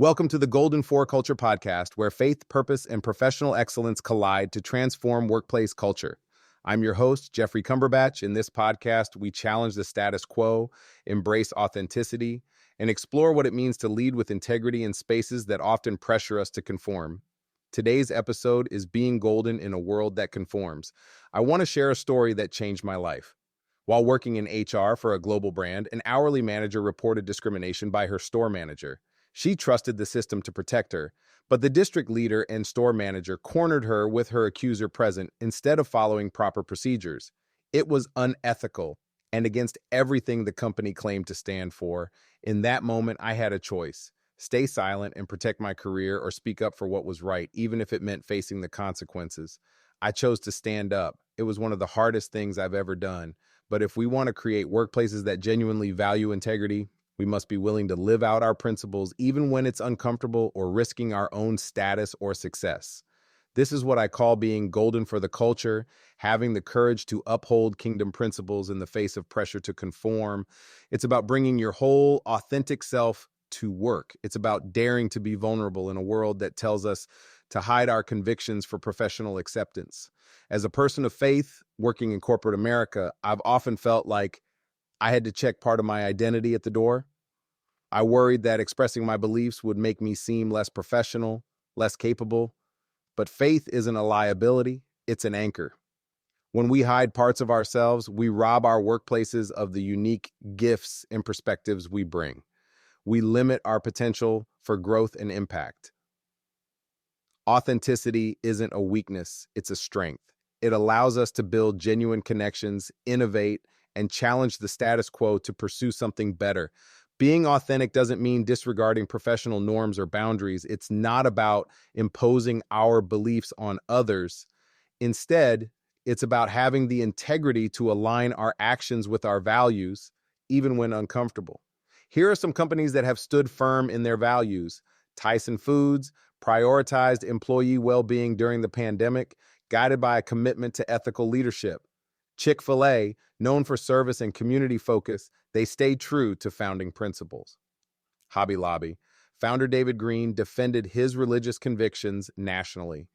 Welcome to the Golden Four Culture podcast, where faith, purpose, and professional excellence collide to transform workplace culture. I'm your host, Jeffrey Cumberbatch. In this podcast, we challenge the status quo, embrace authenticity, and explore what it means to lead with integrity in spaces that often pressure us to conform. Today's episode is Being Golden in a World That Conforms. I want to share a story that changed my life. While working in HR for a global brand, an hourly manager reported discrimination by her store manager. She trusted the system to protect her, but the district leader and store manager cornered her with her accuser present instead of following proper procedures. It was unethical and against everything the company claimed to stand for. In that moment, I had a choice: stay silent and protect my career, or speak up for what was right, even if it meant facing the consequences. I chose to stand up. It was one of the hardest things I've ever done. But if we want to create workplaces that genuinely value integrity, we must be willing to live out our principles even when it's uncomfortable or risking our own status or success. This is what I call being golden for the culture, having the courage to uphold kingdom principles in the face of pressure to conform. It's about bringing your whole authentic self to work. It's about daring to be vulnerable in a world that tells us to hide our convictions for professional acceptance. As a person of faith working in corporate America, I've often felt like I had to check part of my identity at the door. I worried that expressing my beliefs would make me seem less professional, less capable. But faith isn't a liability, it's an anchor. When we hide parts of ourselves, we rob our workplaces of the unique gifts and perspectives we bring. We limit our potential for growth and impact. Authenticity isn't a weakness, it's a strength. It allows us to build genuine connections, innovate, and challenge the status quo to pursue something better. Being authentic doesn't mean disregarding professional norms or boundaries. It's not about imposing our beliefs on others. Instead, it's about having the integrity to align our actions with our values, even when uncomfortable. Here are some companies that have stood firm in their values. Tyson Foods prioritized employee well-being during the pandemic, guided by a commitment to ethical leadership. Chick-fil-A, known for service and community focus, they stay true to founding principles. Hobby Lobby, founder David Green defended his religious convictions nationally.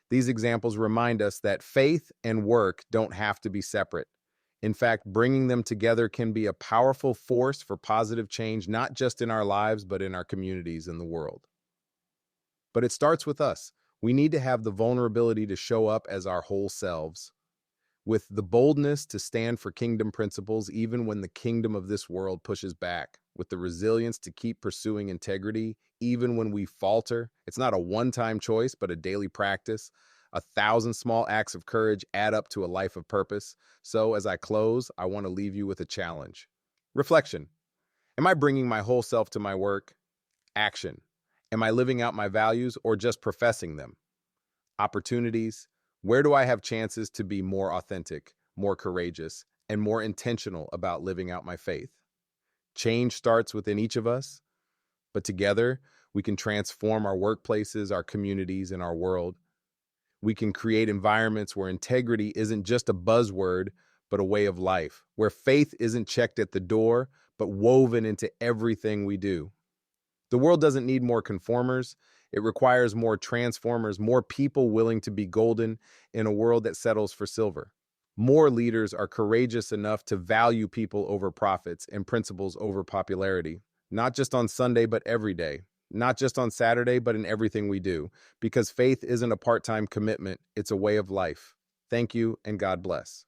These examples remind us that faith and work don't have to be separate. In fact, bringing them together can be a powerful force for positive change, not just in our lives, but in our communities and the world. But it starts with us. We need to have the vulnerability to show up as our whole selves, with the boldness to stand for kingdom principles even when the kingdom of this world pushes back, with the resilience to keep pursuing integrity even when we falter. It's not a one-time choice, but a daily practice. 1,000 small acts of courage add up to a life of purpose. So as I close, I want to leave you with a challenge. Reflection. Am I bringing my whole self to my work? Action. Am I living out my values or just professing them? Opportunities. Where do I have chances to be more authentic, more courageous, and more intentional about living out my faith? Change starts within each of us, but together we can transform our workplaces, our communities, and our world. We can create environments where integrity isn't just a buzzword, but a way of life, where faith isn't checked at the door, but woven into everything we do. The world doesn't need more conformers. It requires more transformers, more people willing to be golden in a world that settles for silver. More leaders are courageous enough to value people over profits and principles over popularity, not just on Sunday, but every day, not just on Saturday, but in everything we do, because faith isn't a part-time commitment, it's a way of life. Thank you, and God bless.